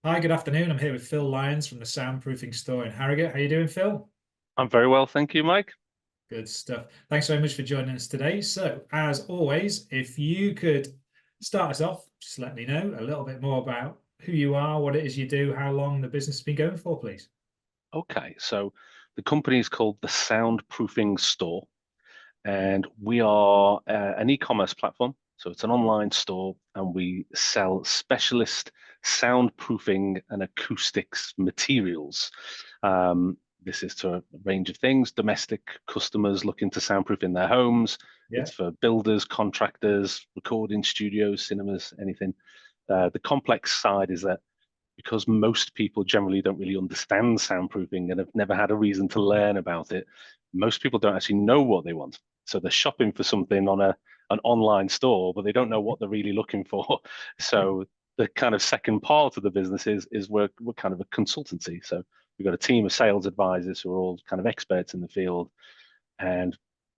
Hi, good afternoon. I'm here with Phil Lyons from the soundproofing store in Harrogate. How you doing, Phil? I'm very well, thank you, Mike. Good stuff. Thanks very much for joining us today. So, as always, if you could start us off, just let me know a little bit more about who you are, what it is you do, how long the business has been going for, please. Okay, so the company is called the Soundproofing Store, and we are an e-commerce platform. So it's an online store, and we sell specialist soundproofing and acoustics materials. This is to a range of things: domestic customers looking to soundproof in their homes. Yeah. It's for builders, contractors, recording studios, cinemas, anything. The complex side is that because most people generally don't really understand soundproofing and have never had a reason to learn about it, most people don't actually know what they want. So they're shopping for something on an online store, but they don't know what they're really looking for. So the kind of second part of the business is we're kind of a consultancy. So we've got a team of sales advisors who are all kind of experts in the field. And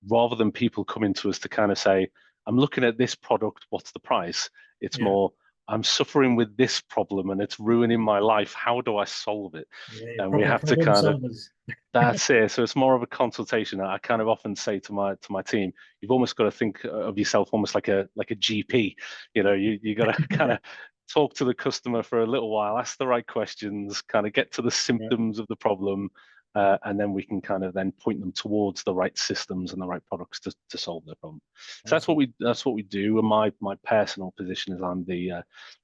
rather than people coming to us to kind of say, I'm looking at this product, what's the price? It's Yeah. more, I'm suffering with this problem and it's ruining my life. How do I solve it? Yeah, you're And we proper have to problem kind of, solvers. that's it. So it's more of a consultation. I kind of often say to my team, you've almost got to think of yourself almost like a GP. You got to kind Yeah. of talk to the customer for a little while, ask the right questions, kind of get to the Yeah. symptoms of the problem, and then we can kind of then point them towards the right systems and the right products to solve their problem. So Awesome. that's what we do. And my personal position is I'm the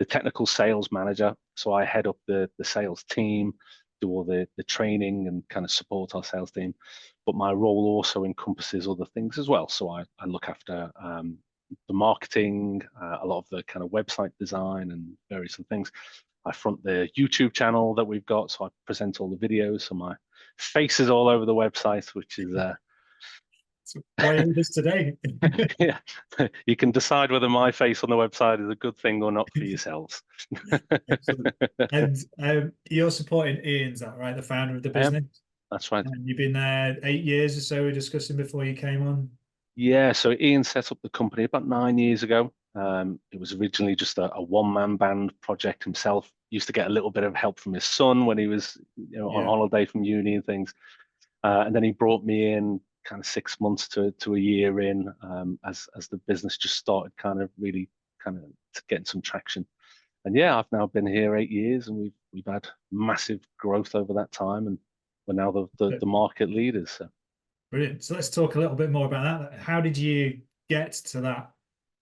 technical sales manager. So I head up the sales team, do all the training and kind of support our sales team. But my role also encompasses other things as well. So I look after the marketing, a lot of the kind of website design and various other things. I front the YouTube channel that we've got, so I present all the videos. So my face is all over the website, which is So why are you with us today? yeah, you can decide whether my face on the website is a good thing or not for yourselves. Excellent. And you're supporting Ian's that right? The founder of the I am. business. That's right. And you've been there 8 years or so, we were discussing before you came on. Yeah, so Ian set up the company about 9 years ago. It was originally just a one-man band project himself. Used to get a little bit of help from his son when he was, on Yeah. holiday from uni and things. And then he brought me in kind of 6 months to a year in, as the business just started kind of really kind of getting some traction. And yeah, I've now been here 8 years, and we've had massive growth over that time, and we're now the market leaders. So. Brilliant. So let's talk a little bit more about that. How did you get to that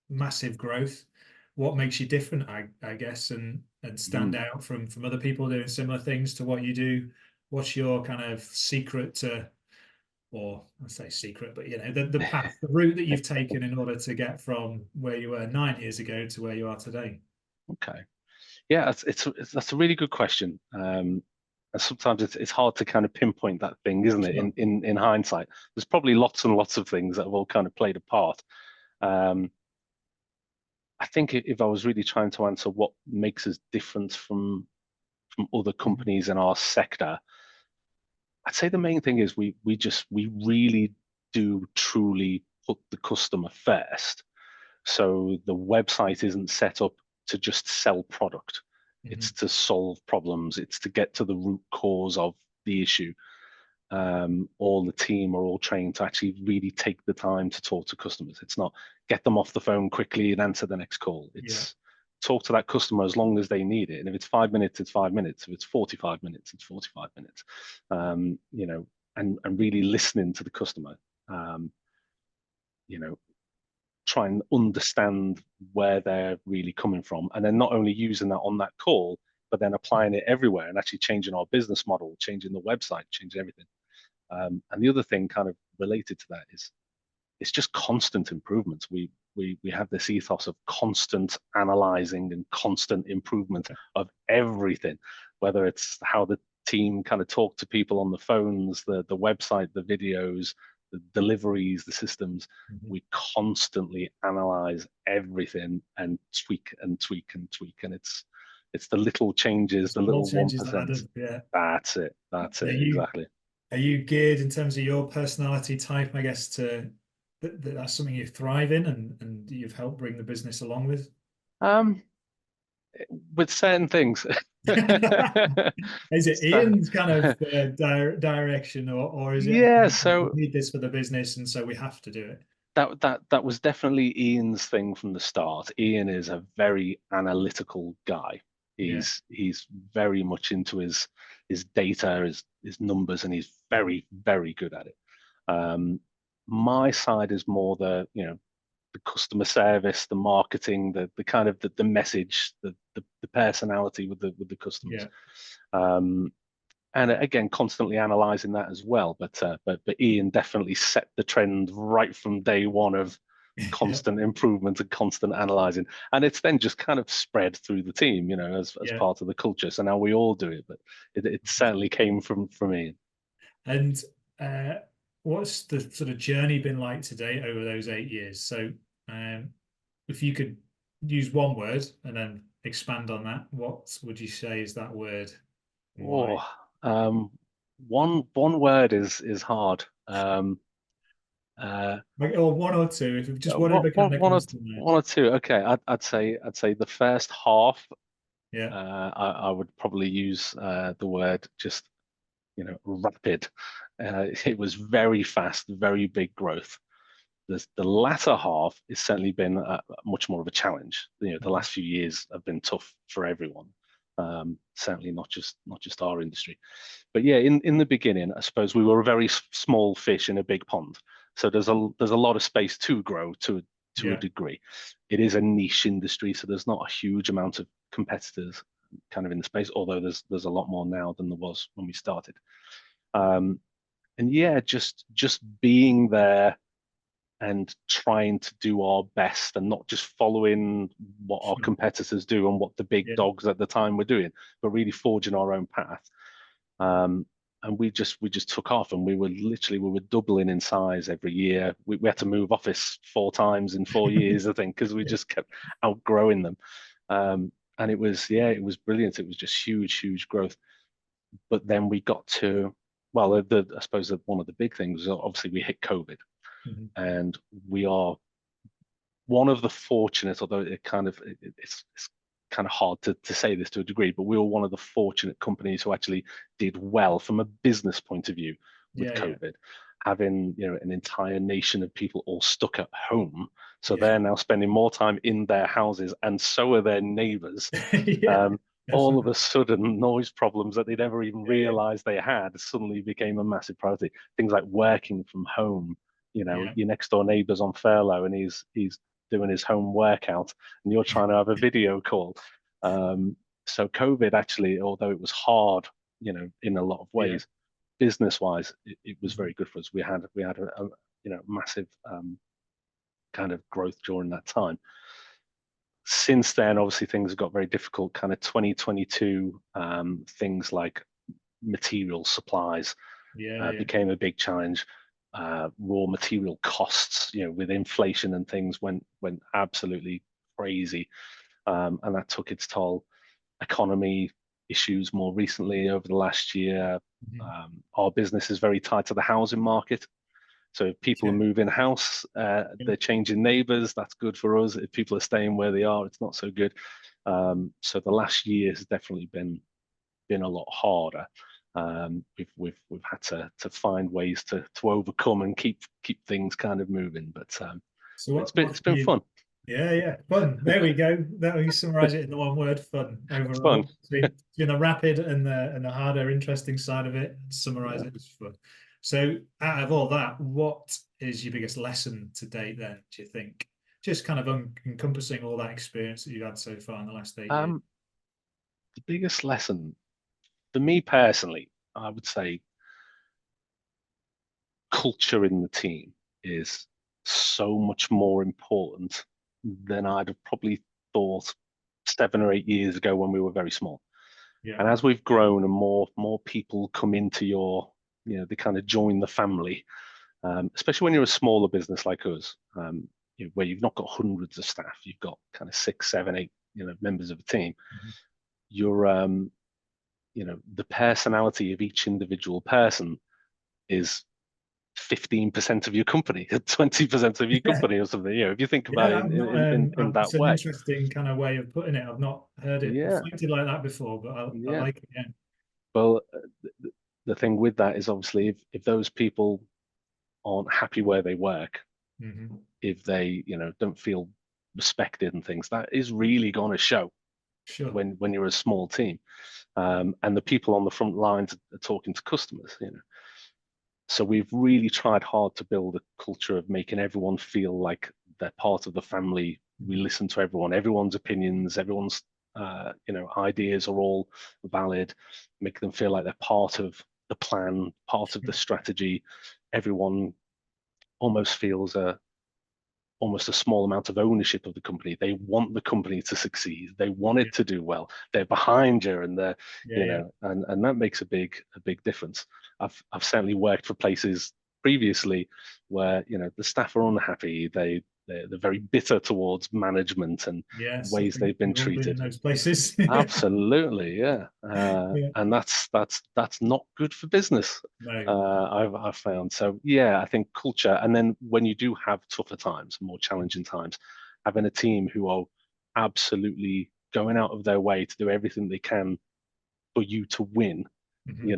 massive growth? What makes you different, I guess, and stand Mm. out from other people doing similar things to what you do? What's your kind of secret to, or I say secret, but the path, the route that you've taken in order to get from where you were 9 years ago to where you are today? Okay. Yeah, that's a really good question. And sometimes it's hard to kind of pinpoint that thing, isn't it? Sure. In hindsight, there's probably lots and lots of things that have all kind of played a part. Um, I think if I was really trying to answer what makes us different from other Mhm. companies in our sector, I'd say the main thing is we really do truly put the customer first. So the website isn't set up to just sell product. It's Mhm. to solve problems. It's to get to the root cause of the issue. All the team are all trained to actually really take the time to talk to customers. It's not get them off the phone quickly and answer the next call. Yeah. It's talk to that customer as long as they need it. And if it's 5 minutes, it's 5 minutes. If it's 45 minutes, it's 45 minutes. And really listening to the customer. Um, you know, try and understand where they're really coming from, and then not only using that on that call, but then applying it everywhere and actually changing our business model, changing the website, changing everything. And the other thing, kind of related to that, is it's just constant improvements. We have this ethos of constant analyzing and constant improvement of everything, whether it's how the team kind of talk to people on the phones, the website, the videos, the deliveries, the systems. Mhm. We constantly analyze everything and tweak and tweak and tweak, and it's the little changes, the Small little one changes that add percent. up. Yeah. That's it. That's Are it. you Exactly. are you geared in terms of your personality type, I guess, to that's something you thrive in and you've helped bring the business along with? Um, with certain things. Is it So, Ian's kind of direction, or is it a yeah, thing that we so need this for the business, and so we have to do it? that was definitely Ian's thing from the start. Ian is a very analytical guy. Yeah, He's very much into his data, his numbers, and he's very, very good at it. Um, my side is more the customer service, the marketing, the kind of the message, the personality with the customers. yeah, Um, and again, constantly analyzing that as well. But Ian definitely set the trend right from day one of yeah, constant improvement and constant analyzing, and it's then just kind of spread through the team, as yeah. part of the culture. So now we all do it, but it certainly came from Ian. And uh, what's the sort of journey been like today over those 8 years? So, um, if you could use one word and then expand on that, what would you say is that word and why? Oh, um, one word is hard. Uh, Like, or one or two, if just one, whatever one, kind of one or comes to mind. one or two. Okay, I'd say the first half. Yeah, I would probably use the word just rapid. It was very fast, very big growth. The latter half has certainly been much more of a challenge. The mhm, last few years have been tough for everyone. Certainly not just our industry. But yeah, in the beginning, I suppose we were a very small fish in a big pond. So there's a lot of space to grow to a yeah, degree. It is a niche industry, so there's not a huge amount of competitors kind of in the space, although there's a lot more now than there was when we started. Um, and yeah, just being there and trying to do our best and not just following what our sure, competitors do and what the big yeah, dogs at the time were doing, but really forging our own path. Um, and we just took off, and we were doubling in size every year. We had to move office 4 times in 4 years, I think, because we yeah, just kept outgrowing them. And it was brilliant. It was just huge growth. But then we got to, well, I suppose that one of the big things was obviously we hit COVID, mhm, and we are one of the fortunate, although it's kind of hard to say this to a degree, but we were one of the fortunate companies who actually did well from a business point of view with yeah, yeah, COVID, having an entire nation of people all stuck at home. So yeah, they're now spending more time in their houses, and so are their neighbours. yeah, Um, all of definitely, a sudden, noise problems that they never even yeah, yeah, realised they had suddenly became a massive priority. Things like working from home. yeah, Your next door neighbour's on furlough, and he's doing his home workout, and you're trying to have a video call. So COVID actually, although it was hard, in a lot of yeah, ways, business wise, it was mhm, very good for us. We had a massive kind of growth during that time. Since then, obviously things have got very difficult. Kind of 2022, things like material supplies yeah, yeah, became a big challenge. Raw material costs, with inflation and things, went absolutely crazy, and that took its toll. Economy issues more recently over the last year. mhm, Our business is very tied to the housing market. So if people are yeah, moving house, yeah, they're changing neighbours. That's good for us. If people are staying where they are, it's not so good. So the last year has definitely been a lot harder. We've had to find ways to overcome and keep things kind of moving. So But it's what been what's it's been been fun. yeah, yeah, fun. There we go. That we summarize it in the one word, fun It's fun. overall. Between the rapid and the harder, interesting side of it, summarize Yeah. it as fun. So out of all that, what is your biggest lesson to date then, do you think? Just kind of encompassing all that experience that you've had so far in the last 8 years. Um, the biggest lesson for me personally, I would say culture in the team is so much more important than I'd have probably thought 7 or 8 years ago when we were very small. Yeah. And as we've grown and more people come into they kind of join the family, especially when you're a smaller business like us, where you've not got hundreds of staff, you've got kind of 6, 7, 8, members of a team. Mhm. You're, the personality of each individual person is 15% of your company, 20% of your Yeah. company or something. If you think about Yeah, it I've not, in that it's an way. interesting kind of way of putting it. I've not heard it Yeah, reflected like that before, but I yeah. like it. Yeah. Well, the thing with that is obviously if those people aren't happy where they work, Hmm. if they, don't feel respected and things, that is really going to show Sure. when you're a small team. And the people on the front lines are talking to customers. So we've really tried hard to build a culture of making everyone feel like they're part of the family. We Mhm. listen to everyone's opinions, everyone's ideas are all valid, make them feel like they're part of the plan, part of the Sure. strategy. Everyone almost feels almost a small amount of ownership of the company. They want the company to succeed. They want Yeah. it to do well. They're behind you, and they're, Yeah. Yeah. and that makes a big difference. I've certainly worked for places previously where the staff are unhappy. They're very bitter towards management and Yes. I ways think they've been we've all been in treated. those places. Absolutely, yeah. Yeah. And that's not good for business. No. I've found. So yeah, I think culture, and then when you do have tougher times, more challenging times, having a team who are absolutely going out of their way to do everything they can for you to win, Hmm.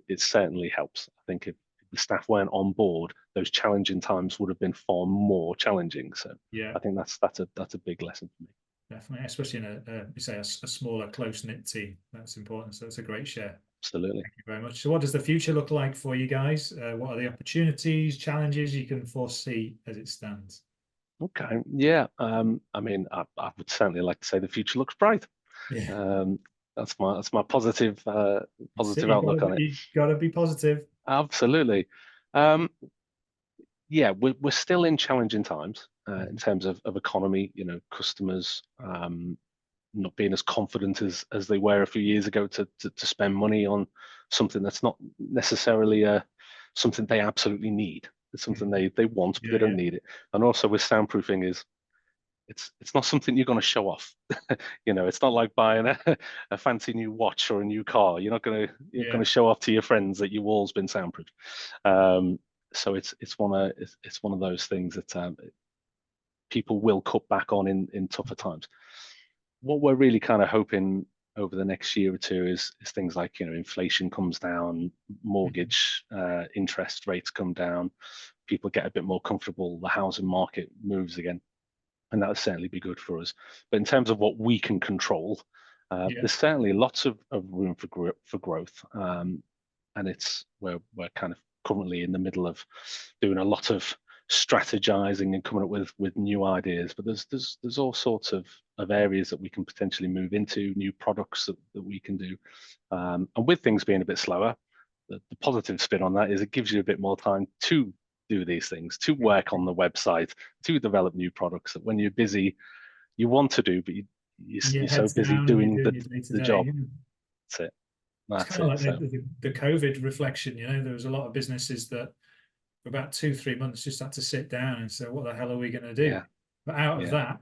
it certainly helps. I think if the staff weren't on board, those challenging times would have been far more challenging. So Yeah. I think that's a big lesson for me. Definitely, especially in you say a smaller, close-knit team. That's important. So it's a great share. Absolutely. Thank you very much. So, what does the future look like for you guys? What are the opportunities, challenges you can foresee as it stands? Okay. Yeah. I mean, I would certainly like to say the future looks bright. Yeah, Um, that's my positive that's it. positive outlook on it. You got to be positive. Absolutely. Um, yeah, we're still in challenging times in Mhm. terms of economy. Customers not being as confident as they were a few years ago to spend money on something that's not necessarily something they absolutely need. It's something Mhm. they want, but they Yeah, don't yeah, need it. And also with soundproofing is it's not something you're going to show off. It's not like buying a fancy new watch or a new car. You're not going to yeah, show off to your friends that your wall's been soundproofed. Um, so it's one of those things that people will cut back on in tougher times. What we're really kind of hoping over the next year or two is things like inflation comes down, Mhm. mortgage interest rates come down, people get a bit more comfortable, the housing market moves again, and that would certainly be good for us. But in terms of what we can control, Yeah, there's certainly lots of room for growth, and it's we're kind of currently in the middle of doing a lot of strategizing and coming up with new ideas. But there's all sorts of areas that we can potentially move into, new products that we can do, and with things being a bit slower. The positive spin on that is it gives you a bit more time to do these things, to work on the website, to develop new products that when you're busy, you want to do, but you're your so head's busy down and you're doing doing the, your day to the day. job. Yeah. That's it. It's That's kind of it. like So the COVID reflection. There was a lot of businesses that for about 2, 3 months just had to sit down and say, what the hell are we going to do? yeah, But out of yeah, that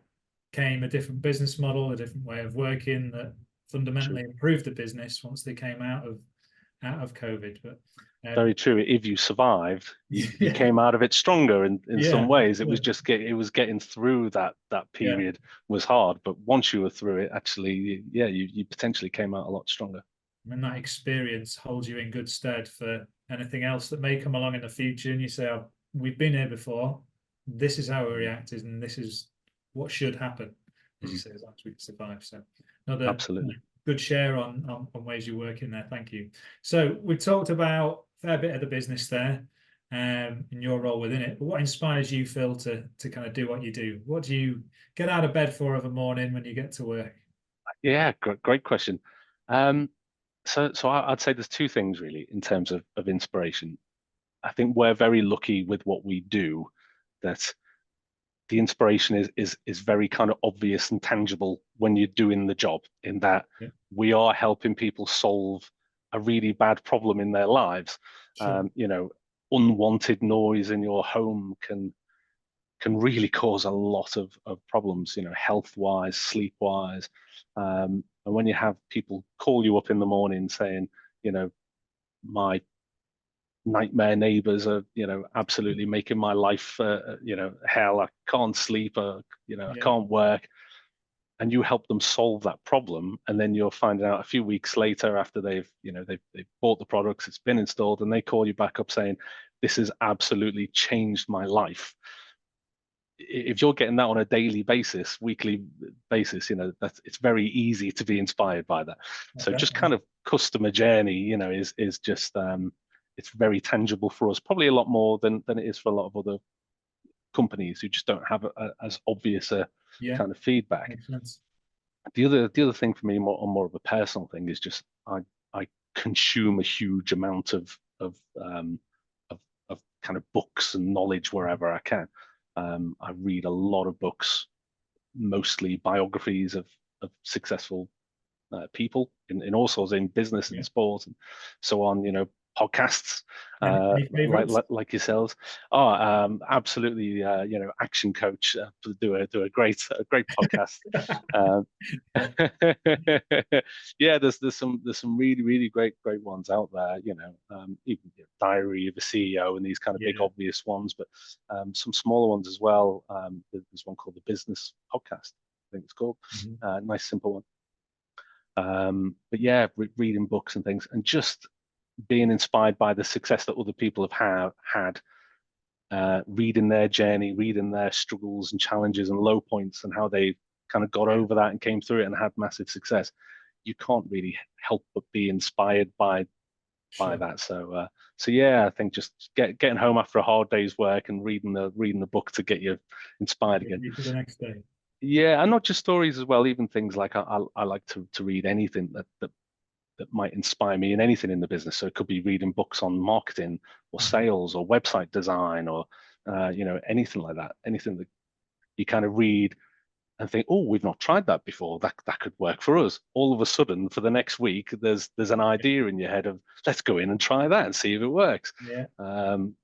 came a different business model, a different way of working that true. fundamentally improved the business once they came out of COVID. But Very true. If you survived, you yeah, came out of it stronger in some yeah, ways. It was just it was getting through that yeah. period was hard, but once you were through it, actually, yeah, you potentially came out a lot stronger. And that experience holds you in good stead for anything else that may come along in the future. And you say, oh, we've been here before. This is how we Mhm. reacted, and this is what should happen, as you Mhm. say, as long as we can survive. So, another Absolutely. good share on ways you work in there. Thank you. So, we talked about a fair bit of the business there, and your role within it. But what inspires you, Phil, to kind of do what you do? What do you get out of bed for of a morning when you get to work? Yeah, great question. Um, so I'd say there's two things really in terms of inspiration. I think we're very lucky with what we do that the inspiration is very kind of obvious and tangible when you're doing the job, in that Yeah, we are helping people solve a really bad problem in their lives. sure. Unwanted noise in your home can really cause a lot of problems, health wise, sleep wise. And when you have people call you up in the morning saying, you know, my nightmare neighbors are, absolutely making my life, hell. I can't sleep, I Yeah. can't work. And you help them solve that problem, and then you're finding out a few weeks later, after they've bought the products, it's been installed, and they call you back up saying, this has absolutely changed my life. If you're getting that on a daily basis, weekly basis, it's very easy to be inspired by that. So just Definitely. kind of customer journey, is just it's very tangible for us, probably a lot more than it is for a lot of other companies who just don't have as obvious a Yeah. kind of feedback. Makes sense. The other thing for me, more of a personal thing, is just I consume a huge amount of of kind of books and knowledge wherever I can. I read a lot of books, mostly biographies of successful people in all sorts, in business and Yeah. sport and so on. Podcasts Any favorites? like yourselves. Oh, absolutely. Action Coach, do a great podcast. Um, yeah, there's some really great ones out there. Even Diary of a CEO and these kind of big Yeah. obvious ones, but some smaller ones as well. There's one called the Business Podcast, I think it's called. Mhm. Nice simple one. But yeah, reading books and things, and just being inspired by the success that other people have had, reading their journey, reading their struggles and challenges and low points, and how they kind of got Yeah. over that and came through it and had massive success. You can't really help but be inspired by Sure. that. So yeah, I think just getting home after a hard day's work and reading the book to get you inspired Get again. you for the next day. Yeah, and not just stories as well, even things like I like to read anything that might inspire me in anything in the business. So it could be reading books on marketing or Mhm. sales or website design, or anything like that. Anything that you kind of read and think, oh, we've not tried that before. That could work for us. All of a sudden, for the next week, there's an idea in your head of, let's go in and try that and see if it works. Yeah.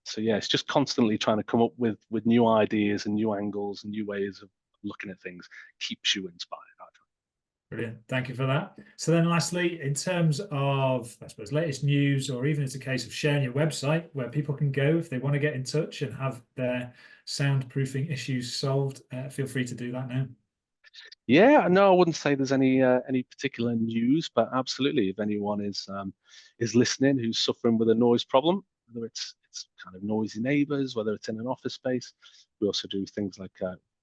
So yeah, it's just constantly trying to come up with new ideas and new angles and new ways of looking at things. Keeps you inspired. Brilliant. Thank you for that. So then lastly, in terms of, I suppose, latest news, or even it's a case of sharing your website where people can go if they want to get in touch and have their soundproofing issues solved, feel free to do that now. Yeah, no, I wouldn't say there's any particular news, but absolutely, if anyone is listening who's suffering with a noise problem, whether it's kind of noisy neighbors, whether it's in an office space, we also do things like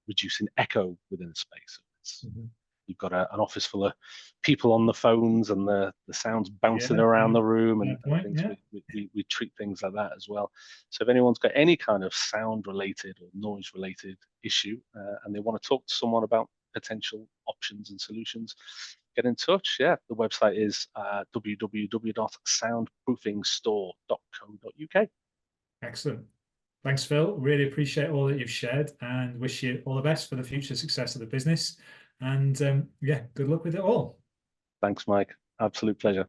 reducing echo within a space. So Mhm. you've got an office full of people on the phones and the sounds Yeah, bouncing around the room fair and point. things. Yeah. We treat things like that as well. So if anyone's got any kind of sound related or noise related issue, and they want to talk to someone about potential options and solutions, get in touch. Yeah, the website is www.soundproofingstore.co.uk. Excellent. Thanks, Phil. Really appreciate all that you've shared and wish you all the best for the future success of the business. And yeah, good luck with it all. Thanks, Mike. Absolute pleasure.